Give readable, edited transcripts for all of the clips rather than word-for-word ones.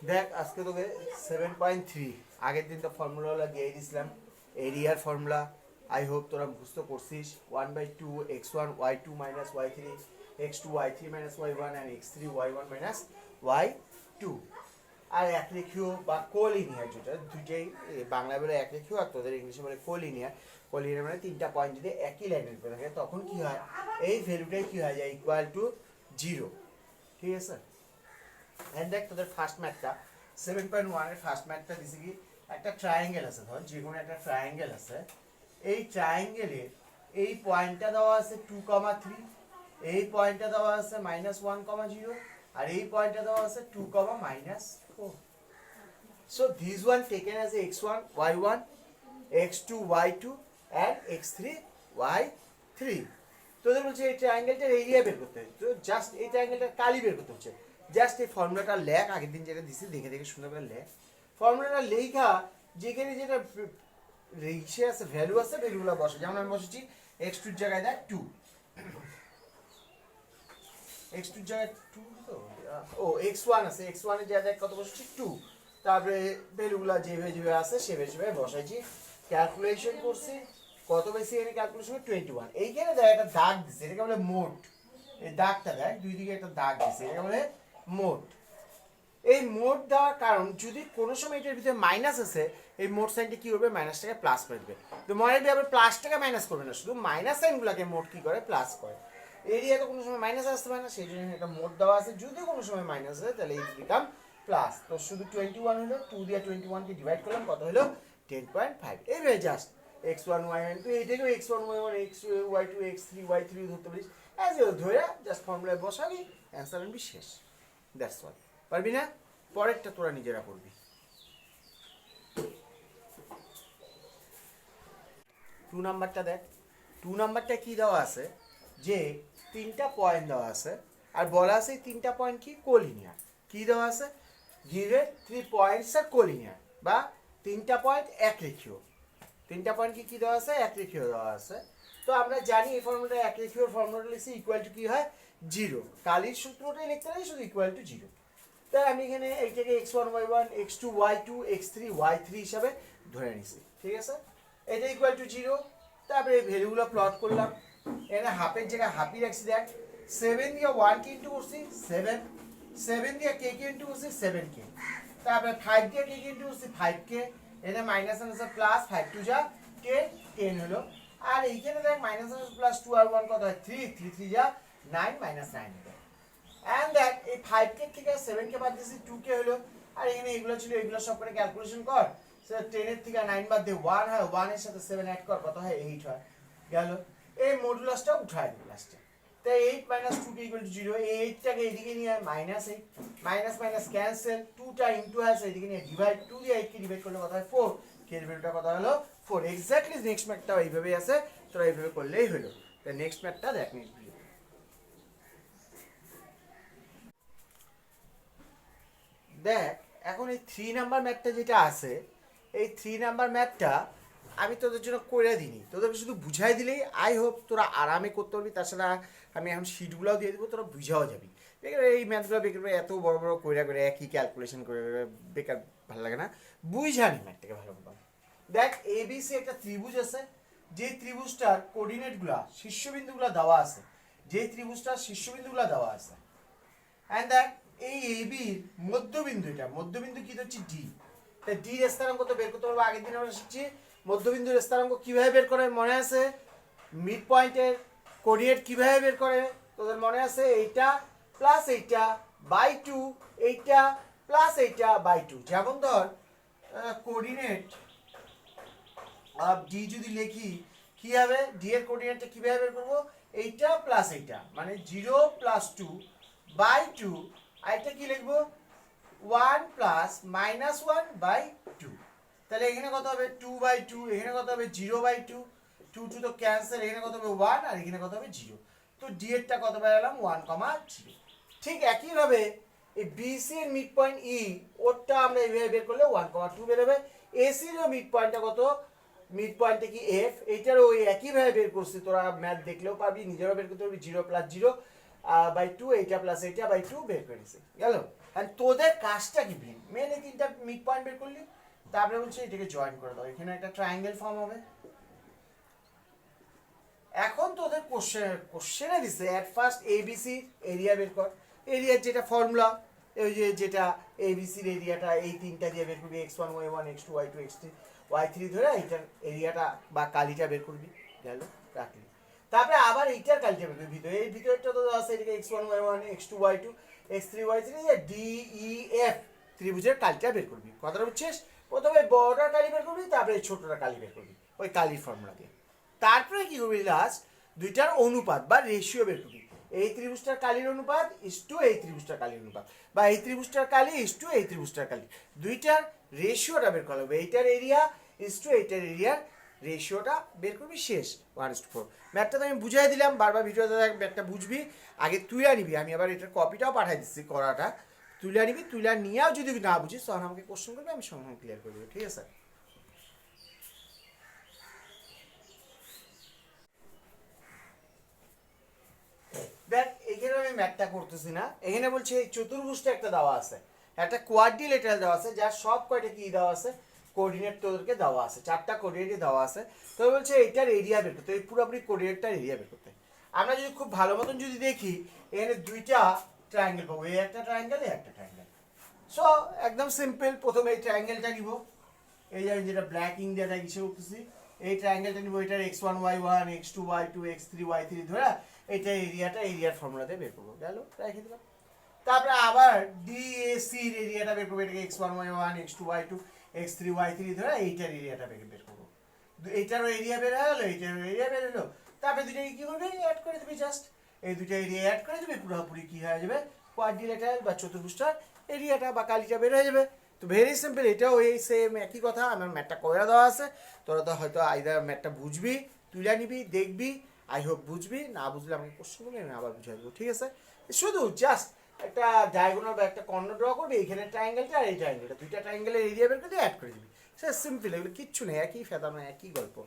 দেখ আজকে তোকে 7.3 আগের দিন তো ফর্মুলাগুলো দিয়ে দিয়েছিলাম এরিয়ার ফর্মুলা। আই হোপ তোরা বুঝতে পারছিস 1/2 x1 y2 minus y3 x2 y3 minus y1 and x3 y1 minus y2। আর এক রেখীয় বা কোলিনিয়ার, যেটা দুইটাই বাংলা বলে এক রেখীয় আর তোদের ইংলিশে বলে কোলিনিয়ার। কোলিনিয়ার মানে তিনটা পয়েন্ট যদি একই লাইনের উপরে থাকে তখন কি হয়, এই ভ্যালুটাই কি হয়ে যায় ইকুয়াল টু 0। ঠিক আছে, এন্ড দেখ তোদের ফার্স্ট ম্যাথটা 7.1 এর ফার্স্ট ম্যাথটা দিছে কি, একটা ট্রায়াঙ্গেল আছে, ধর যে কোনো একটা ট্রায়াঙ্গেল আছে। এই ট্রায়াঙ্গেলের এই পয়েন্টটা দেওয়া আছে 2,3, এই পয়েন্টটা দেওয়া আছে -1,0 আর এই পয়েন্টটা দেওয়া আছে 2,-4। So these one taken as x1 y1 x2 y2 and x3 y3। তোদের বলছে এই ট্রায়াঙ্গেলটার এরিয়া বের করতে হবে, তো জাস্ট এই ট্রায়াঙ্গেলটার কালি বের করতে হচ্ছে। জাস্ট এই ফর্মুলাটা লেখ, আগের দিন যেটা দিছি দেখে দেখে সুন্দর করে লেখ ফর্মুলাটা লেখা, যেখানে যেটা রেশিও আছে ভ্যালু আছে ভ্যালুগুলো বসে। যেমন আমি বসেছি x2 এর জায়গায় দেখ 2, x2 এর জায়গায় 2 তো ও x1 আছে, x1 এর জায়গায় কত বসেছি 2, তারপরে ভ্যালুগুলো যেভাবে যেভাবে আছে সেভাবে বসাইছি, ক্যালকুলেশন করছি। কত বেশি এখানে ক্যালকুলেশন 21। এইখানে দেখ একটা দাগ দিছে, এটাকে বলে মোট। এই দাগটা দেখ দুই দিকে একটা দাগ দিছে, এটাকে বলে মোট। এই মোট দেওয়ার কারণ, যদি কোনো সময় এটার ভিতরে মাইনাস আছে এই মোট সাইনটা কি করবে, মাইনাসটাকে প্লাস করে দেবে। তো মনে রাখবে আবার প্লাসটাকে মাইনাস করবে না, শুধু মাইনাস সাইনগুলোকে মোট কি করে প্লাস করে। এরিয়া তো কোনো সময় মাইনাস আসতে পারে না, সেই জন্য একটা মোট দেওয়া আছে। যদি কোনো সময় মাইনাস হয় তাহলে এই বিকাম প্লাস। তো শুধু 21 হলো, 2 দিয়ে 21কে ডিভাইড করলাম, কত হলো 10.5। এইভাবে জাস্ট x1 y1, তো এইটাকেও x1 y1 x2 y2 x3 y3 ধরতে পারিস। অ্যাজ ইউ ধরে জাস্ট ফর্মুলায় বসাবি, অ্যান্সার আনবি, শেষ। That's all. পারবি না? পরেরটা তোরা নিজেরা করবি। 2 নাম্বারটা দেখ। 2 নাম্বারটা কি দেওয়া আছে, যে তিনটা পয়েন্ট দেওয়া আছে আর বলা আছে তিনটা পয়েন্ট কি কোলিনিয়ার। কি দেওয়া আছে, গিভেন 3 পয়েন্টস আর কোলিনিয়ার, বা তিনটা পয়েন্ট এক রেখীয়। তিনটা পয়েন্ট কি দেওয়া আছে, এক রেখীয় দেওয়া আছে। তো আমরা জানি এই ফর্মুলাটা এক রেখীয় ফর্মুলাটা লিখছি ইকুয়াল টু কি হয় 0। কালির সূত্রটাই লিখতে পারি শুধু ইকুয়াল টু 0। তাই আমি এখানে এইটাকে x1 y1 x2 y2 x3 y3 হিসাবে ধরে নিছি। ঠিক আছে, এটা ইকুয়াল টু 0। তারপরে এই ভ্যালুগুলো প্লট করলাম, এখানে হাফের জায়গায় হাফই রাখছি। দেখ 7 দিয়ে 1 কে ইনটু করছি 7, 7 দিয়ে কে কে ইনটু করছি 7 কে, তারপরে 5 দিয়ে কে কে ইনটু করছি 5 কে, এখানে মাইনাস আছে প্লাস 5 টু যা 10 10 হলো। আর এইখানে দেখ মাইনাস আছে প্লাস 2 আর 1 কত হয় 3 3 3 যা 9 মাইনাস 9 হলো। এন্ড দেখ এই 5 কে থেকে 7 কে বাদ দিয়েছি 2 কে হলো। আর এখানে এগুলো ছিল, এগুলো সব করে ক্যালকুলেশন কর। সো 10 এর থেকে 9 বাদ দিয়ে 1 হয়, 1 এর সাথে 7 অ্যাড কর, কত হয় 8 হয়। গেল, এই মডুলাসটা উঠায় দিই লাস্টে। তাই 8 - 2 কে ইকুয়াল টু 0। এই 8 টাকে এদিকে নিয়ে -8, মাইনাস মাইনাস ক্যান্সেল, 2 টা ইনটু আছে এদিকে নিয়ে ডিভাইড, 2 দিয়ে 8 কে ডিভাইড করলে কত হয় 4, কে এর ভ্যালুটা কত হলো 4। এক্স্যাক্টলি নেক্সট ম্যাথটাও এইভাবেই আছে, তোরা এইভাবে করলেই হলো। তাই নেক্সট ম্যাথটা দেখ নেক্সট ভিডিও। দেখ এখন এই 3 নাম্বার ম্যাথটা যেটা আছে, এই 3 নাম্বার ম্যাথটা আমি তোদের জন্য করে দিইনি, তোদেরকে শুধু বুঝাই দিলেই আই হোপ তোরা আরামে করতে পারবি। তাছাড়া আমি এখন শিটগুলোও দিয়ে দেবো, তোরা বুঝাও যাবি। বেকার এই ম্যাথগুলো বেকার এত বড় বড় কইরা করে একই ক্যালকুলেশন করে বেকার ভালো লাগে না, বুঝানি ম্যাথটাকে ভালো মতো। দেখ এবিসি একটা ত্রিভুজ আছে, যে ত্রিভুজটার কোঅর্ডিনেটগুলো শীর্ষবিন্দুগুলো দেওয়া আছে, যে ত্রিভুজটার শীর্ষবিন্দুগুলো দেওয়া আছে। এন্ড দেখ এই এবির মধ্যবিন্দু, এটা মধ্যবিন্দু কি হচ্ছে ডি। তাই ডি এর স্থানাঙ্ক তো বের করতে পারবো। আগের দিন আমরা শিখছি মধ্যবিন্দুর স্থানাঙ্ক কিভাবে বের করে, মনে আছে? মিড পয়েন্টের কোঅর্ডিনেট কিভাবে বের করে তোদের মনে আছে? এইটা প্লাস এইটা বাই 2, এইটা প্লাস এইটা বাই 2। যেমন ধর কোঅর্ডিনেট অফ ডি যদি লিখি কি হবে, ডি এর কোঅর্ডিনেটটা কিভাবে বের করব, এইটা প্লাস এইটা মানে 0 + 2 বাই 2। আর এটা কি লিখবো 1 + -1/2। তাহলে এখানে কত হবে 2/2, এখানে কত হবে 0/2, 2 2 তো ক্যান্সেল, এখানে কত হবে 1 আর এখানে কত হবে 0। তো ডি এরটা কত পেলাম 1,0। ঠিক একই ভাবে এই বিসি এর মিড পয়েন্ট ই, ওরটা আমরা এইভাবে বের করলে 1,2 বের হবে। এসি এর মিড পয়েন্টটা কত, মিড পয়েন্টে কি এফ, এইটারও ওই একই ভাবে বের করছি। তোরা ম্যাথ দেখলেও পাবি, নিজেরাও বের করতে পারবি। 0 + 0 বাই টু, এইটা প্লাস এইটা বাই টু বের করে নিছি, গেল। আর তোদের কাজটা কি মেন এই তিনটা মিড পয়েন্ট বের করলি, তারপরে বলছে এটাকে জয়েন করে দাও, এখানে একটা ট্রায়াঙ্গেল ফর্ম হবে। এখন তোদের কোশ্চেনে দিছে এট ফার্স্ট এবিসি এরিয়া বের কর। এরিয়ার যেটা ফর্মুলা, ওই যে যেটা এবিসির এরিয়াটা এই তিনটা দিয়ে বের করবি, x1 y1 x2 y2 x3 y3 ধরে এইটার এরিয়াটা বা কালিটা বের করবি, গেল, রাখলি। তারপরে আবার এইটার কালিটা বের করবি ভিতরে, এই ভিতরটা তো আছে এটাকে x1 y1 x2 y2 x3 y3 D E F ত্রিভুজের কালিটা বের করবি। কথাটা বুঝছিস? প্রথমে বড়টার কালি বের করবি, তারপরে ছোটটার কালি বের করবি ওই কালির ফর্মুলা দিয়ে। তারপরে কি করবি, লাস্ট দুইটার অনুপাত বা রেশিও বের করবি। এই ত্রিভুজটার কালির অনুপাত ইস টু এই ত্রিভুজটার কালির অনুপাত, বা এই ত্রিভুজটার কালি ইস টু এই ত্রিভুজটার কালি, দুইটার রেশিওটা বের করা হবে। এইটার এরিয়া ইস টু এইটার এরিয়ার রেশিওটা বের করবি, শেষ। 1:4 ম্যাথটা তো আমি বুঝাই দিলাম, বারবার ভিডিওতে ম্যাথটা বুঝবি, আগে তুলে নিবি। আমি আবার এটার কপিটাও পাঠাই দিচ্ছি করাটা, তুলে নিবি। তুলে নিয়েও যদি না বুঝিস তখন আমাকে কোশ্চেন করবি, আমি সঙ্গে সঙ্গে ক্লিয়ার করে দেবো, ঠিক আছে? দেখ এখানে আমি ম্যাথটা করতেছি না, এখানে বলছে এই চতুর্ভুজটা একটা দেওয়া আছে, একটা কোয়াড্রিলেটারাল দেওয়া আছে, যার সব কয়টা কি দেওয়া আছে, কোঅর্ডিনেট তোদেরকে দেওয়া আছে, 4টা কোঅর্ডিনেটই দেওয়া আছে। তো বলছে এইটার এরিয়া বের করতে, এই পুরোপুরি কোঅর্ডিনেটটার এরিয়া বের করতে। আমরা যদি খুব ভালো মতন যদি দেখি, এখানে দুইটা ট্রায়াঙ্গেল পাবো, এই একটা ট্রায়াঙ্গেল, এই একটা ট্রায়াঙ্গেল। সো একদম সিম্পল, প্রথমে এই ট্রায়াঙ্গেলটা নিব, এই যে যেটা ব্ল্যাক ইন্ডিয়াটা কিসে করতেছি, এই ট্রায়াঙ্গেলটা নিব, এটার x1 y1 x2 y2 x3 y3 ধরে এটা এরিয়াটা এরিয়ার ফর্মুলাতে বের করবো, গেল, রেখে দিলাম। তারপরে আবার ডিএসি এর এরিয়াটা বের করবো, এটাকে x1 y1 x2 y2 x3 y3 ধরে এইটার এরিয়াটা বের করবো। এইটারও এরিয়া বের হয়ে গেল, এইটারও এরিয়া বের হলো। তারপরে দুইটাকে কি করবি, অ্যাড করে দিবি, জাস্ট এই দুইটা এরিয়া অ্যাড করে দিবি, পুরোপুরি কি হয়ে যাবে, কোয়াড্রিলেটারাল বা চতুর্ভুজটার এরিয়াটা বা কালিটা বের হয়ে যাবে। তো ভেরি সিম্পল, এটাও এই সেম একই কথা। আমার ম্যাথটা করে দেওয়া আছে, তোরা তো হয়তো আইদার ম্যাথটা বুঝবি, তুলে নিবি, দেখবি, আই হোপ বুঝবি, না বুঝলে আমাকে কোশ্চেন করবি, আমি আবার বুঝাই দেবো, ঠিক আছে? শুধু জাস্ট একটা ডায়াগোনাল বা একটা কর্নার ড্র করবি, এখানে ট্রায়াঙ্গেলটা আর এই ট্রায়াঙ্গেলটা, দুইটা ট্রায়াঙ্গেলের এরিয়া বের করে অ্যাড করে দিবি, সে সিম্পল। এগুলো কিচ্ছু নেই, একই ফেদানো, একই গল্প।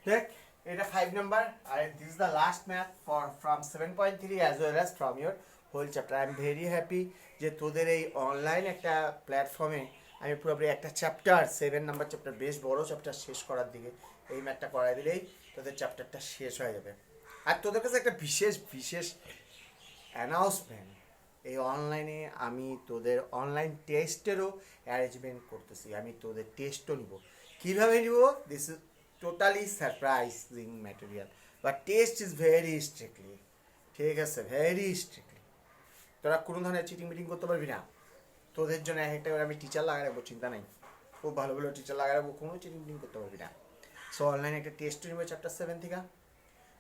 দেখ এটা 5 নাম্বার, আর this is the last math for from 7.3 as well as from your whole chapter. I am very happy যে তোদের এই অনলাইন একটা প্ল্যাটফর্মে আমি পুরোপুরি একটা চ্যাপ্টার, 7 নাম্বার চ্যাপ্টার, বেশ বড় চ্যাপ্টার শেষ করার দিকে। এই ম্যাথটা করাই দিলেই তোদের চ্যাপ্টারটা শেষ হয়ে যাবে। আর তোদের কাছে একটা বিশেষ বিশেষ অ্যানাউন্সমেন্ট, এই অনলাইনে আমি তোদের অনলাইন টেস্টেরও অ্যারেঞ্জমেন্ট করতেছি। আমি তোদের টেস্টও নিব। কীভাবে নিব, this is totally surprising material, but test is very strictly, ঠিক আছে, ভেরি স্ট্রিক্টলি। তোরা কোনো ধরনের চিটিং মিটিং করতে পারবি না। তোদের জন্য এক একটা করে আমি টিচার লাগাই রাখবো, চিন্তা নাই, খুব ভালো ভালো টিচার লাগাই রাখবো, কোনো চিটিং মিটিং করতে পারবি না। সো অনলাইনে একটা টেস্ট নিব চ্যাপ্টার 7 থেকে।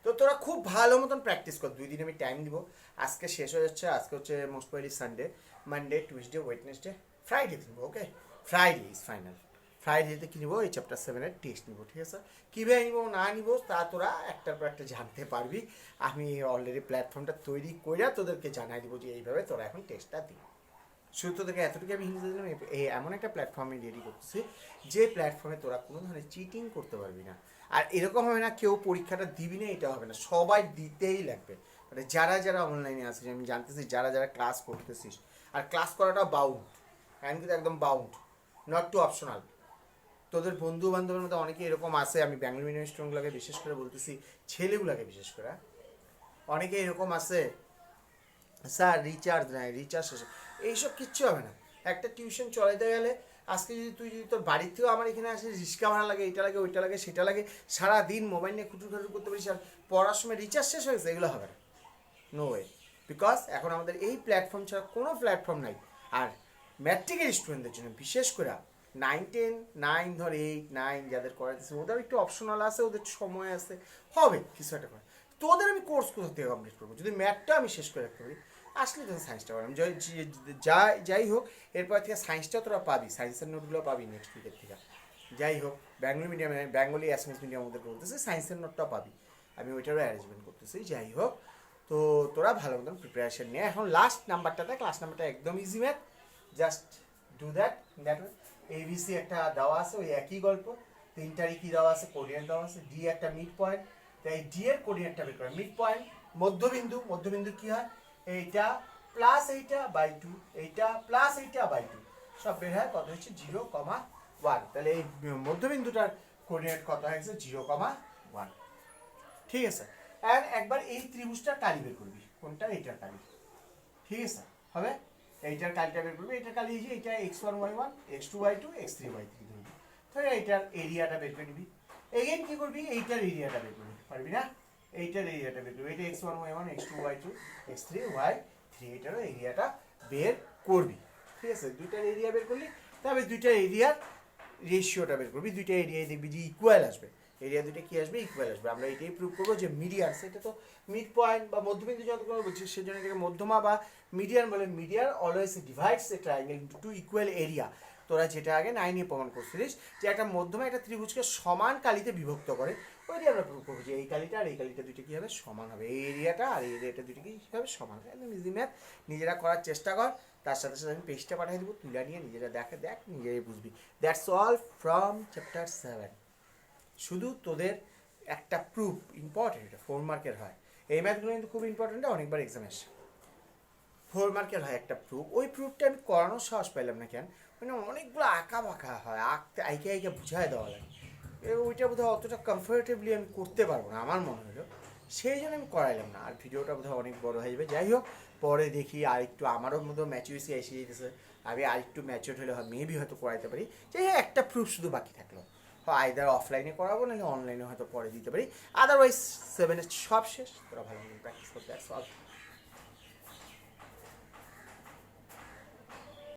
তো তোরা খুব ভালো মতন প্র্যাকটিস কর, 2 দিন আমি টাইম দিব। আজকে শেষ হয়ে যাচ্ছে, আজকে হচ্ছে most probably Sunday, Monday, Tuesday, Wednesday, Friday নিব, ওকে? Friday is final. ফ্রাইডেতে কি নিব, এই চ্যাপ্টার 7-এর টেস্ট নিব, ঠিক আছে? কীভাবে নিব না নিব তা তোরা একটার পর একটা জানতে পারবি। আমি অলরেডি প্ল্যাটফর্মটা তৈরি করে তোদেরকে জানাই দিব যে এইভাবে তোরা এখন টেস্টটা দিবি। শুধু তোদেরকে এতটুকু আমি হিন্দি দিলাম, এই এমন একটা প্ল্যাটফর্মে রেডি করতেছি যে প্ল্যাটফর্মে তোরা কোনো ধরনের চিটিং করতে পারবি না। আর এরকম হবে না কেউ পরীক্ষাটা দিবি না, এটা হবে না, সবাই দিতেই লাগবে। মানে যারা যারা অনলাইনে আসিস, আমি জানতেছি যারা যারা ক্লাস করতেছিস, আর ক্লাস করাটা বাউন্ড, এখন কিন্তু একদম বাউন্ড, নট টু অপশনাল। তোদের বন্ধু বান্ধবের মধ্যে অনেকে এরকম আছে, আমি ব্যাঙ্গালোর ইউনিভার্সিটি স্টুডেন্টগুলোকে বিশেষ করে বলতেছি, ছেলেগুলোকে বিশেষ করে, অনেকে এরকম আছে, স্যার রিচার্জ নাই, রিচার্জ শেষ, এইসব কিচ্ছু হবে না। একটা টিউশন চলাইতে গেলে আজকে যদি তুই যদি তোর বাড়ির থেকেও আমার এখানে আসে, রিক্সা ভাড়া লাগে, এটা লাগে, ওইটা লাগে, সেটা লাগে, সারাদিন মোবাইল নিয়ে খুটুর খাটুর করতে পারিস, আর পড়ার সময় রিচার্জ শেষ হয়ে গেছে, এগুলো হবে না, নো ওয়ে। বিকজ এখন আমাদের এই প্ল্যাটফর্ম ছাড়া কোনো প্ল্যাটফর্ম নাই। আর ম্যাট্রিকের স্টুডেন্টদের জন্য বিশেষ করে 9, 10, 9 ধর 8, 9 যাদের করাইতেছে, ওদের একটু অপশনাল আছে, ওদের সময় আছে, হবে কিছু একটা করে। তোদের আমি কোর্স কোথা থেকে কমপ্লিট করবো, যদি ম্যাথটা আমি শেষ করে রাখতে পারি, আসলে তোদের সায়েন্সটা পারলাম। যাই হোক, এরপর থেকে সায়েন্সটা তোরা পাবি, সায়েন্সের নোটগুলো পাবি নেক্সট উইকের থেকে। যাই হোক, ব্যাঙ্গলি মিডিয়ামে, বেঙ্গলি অ্যাসামিস মিডিয়াম ওদের করতেছে, সায়েন্সের নোটটাও পাবি, আমি ওইটারও অ্যারেঞ্জমেন্ট করতেছি। যাই হোক, তো তোরা ভালো মতন প্রিপারেশন নিয়ে এখন লাস্ট নাম্বারটাতে, ক্লাস নাম্বারটা একদম easy math, just do that. ABC একটা দেওয়া আছে, ওই একই গল্প, তিনটারই কি দেওয়া আছে, কোঅর্ডিনেট দেওয়া আছে। ডি একটা মিড পয়েন্ট, তাই ডি এর কোঅর্ডিনেটটা বের করে। মিড পয়েন্ট মধ্যবিন্দু, মধ্যবিন্দু কি হয়, এইটা প্লাস এইটা বাই টু, এইটা প্লাস এইটা বাই টু, সব বের হয় কত হচ্ছে 0,1। তাহলে এই মধ্যবিন্দুটার কোঅর্ডিনেট কত হয়েছে 0,1। ঠিক আছে, আর একবার এই ত্রিভুজটার কালি বের করবি, কোনটা, এইটার কালি। ঠিক আছে, হবে এইটার কালিটা বের করবি। এইটার কালি যে এইটা x1 y1 x2 y2 x3 y3 ধরবি। তাহলে এইটার এরিয়াটা বের করে নিবি। এগেইন কি করবি, এইটার এরিয়াটা বের করবি, পারবি না? এইটার এরিয়াটা বের করবি। এটা x1 y1 x2 y2 x3 y3, এটারও এরিয়াটা বের করবি। ঠিক আছে, দুইটার এরিয়া বের করলি, তবে দুইটার এরিয়ার রেশিওটা বের করবি। দুইটা এরিয়ায় দেখবি যে ইকুয়াল আসবে, এরিয়া দুটো কি আসবে, ইকুয়াল আসবে। আমরা এটাই প্রুভ করবো যে মিডিয়ান, সেটা তো মিড পয়েন্ট বা মধ্যবিন্দু যত কোনো বলছি, সেজন্য এটাকে মধ্যমা বা মিডিয়ান বলে। Median always divides a triangle into two equal area. তোরা যেটা আগে 9-এ প্রমাণ করছিলিস যে একটা মধ্যমা একটা ত্রিভুজকে সমান কালিতে বিভক্ত করে, ওইটাই আমরা প্রুভ করবো যে এই কালিটা আর এই কালিটা দুটো কি হবে, সমান হবে। এই এরিয়াটা আর এই এরিয়াটা দুটো কি হবে, সমান হবে। একদম ইজি ম্যাথ, নিজেরা করার চেষ্টা কর। তার সাথে সাথে আমি পেজটা পাঠিয়ে দেবো, তুলে নিয়ে নিজেরা দেখ নিজেরাই বুঝবি। That's all from chapter 7। শুধু তোদের একটা প্রুফ ইম্পর্টেন্ট, এটা 4 মার্কের হয়। এই ম্যাথগুলো কিন্তু খুব ইম্পর্টেন্ট, অনেকবার এক্সামে আসে। 4 মার্কের হয় একটা প্রুফ। ওই প্রুফটা আমি করানোর সাহস পাইলাম না কেন, মানে অনেকগুলো আঁকা বাঁকা হয়, আঁকতে আইকে বুঝায় দেওয়া লাগে। ওইটা বোধহয় অতটা কমফোর্টেবলি আমি করতে পারবো না, আমার মনে হলো, সেই জন্য আমি করাইলাম না। আর ভিডিওটা বোধহয় অনেক বড় হয়ে যাবে। যাই হোক, পরে দেখি আর একটু আমারও মতো ম্যাচুরিটি এসে যেতেছে, আমি আর একটু ম্যাচিওর হলে মেবি হয়তো করাইতে পারি। যে একটা প্রুফ শুধু বাকি থাকলো, আইদার অফলাইনে করাবো, নাহলে অনলাইনে হয়তো পরে দিতে পারি। আদারওয়াইজ 7-এর সব শেষ, তোরা ভালো প্র্যাকটিস করতে।